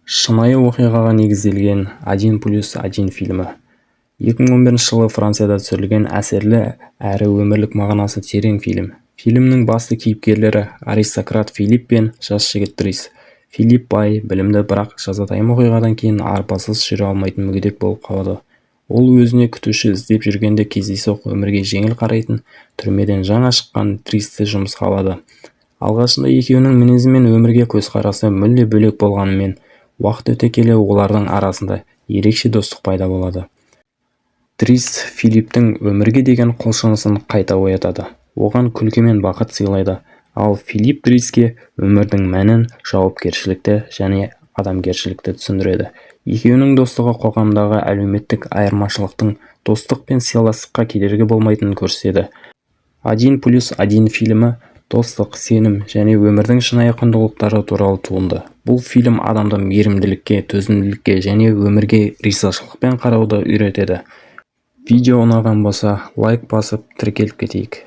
Шынайы оқиғаға негізделген 1+1 фильмі. 2011 жылы Францияда түсірілген әсерлі әрі өмірлік мағынасы терең фильм. Фильмнің басты кейіпкерлері аристократ Филипп пен жас жігіт Дрис. Филипп бай, білімді, бірақ жазатайым оқиғадан кейін арпасыз жүре алмайтын мүгедек болып қалады. Ол өзіне күтуші іздеп жүргенде кездейсоқ өмірге жеңіл қарайтын, түрмеден жаңа шыққан Дристі жұмысқа алады. Алғашында екеуінің мінезі мен өмірге көзқарасы мүлде бөлек болғанымен, уақыт өте келе олардың арасында ерекше достық пайда болады. Дрис Филипптің өмірге деген құлшынысын қайта оятады, оған күлкі мен бақыт сыйлайды, ал Филипп Дриске өмірдің мәнін, жауапкершілікті және адамгершілікті түсіндіреді. Екеуінің достығы қоғамдағы әлеуметтік айырмашылықтың достық пен сыйластыққа кедергі болмайтынын көрсетеді. 1+1 фильмі достық, сенім және өмірдің шынайы құндылықтары туралы туынды. Бұл фильм адамды мейірімділікке, төзімділікке және өмірге ризашылықпен қарауды үйретеді. Видео ұнаған болса, лайк басып тіркеліп кетейік.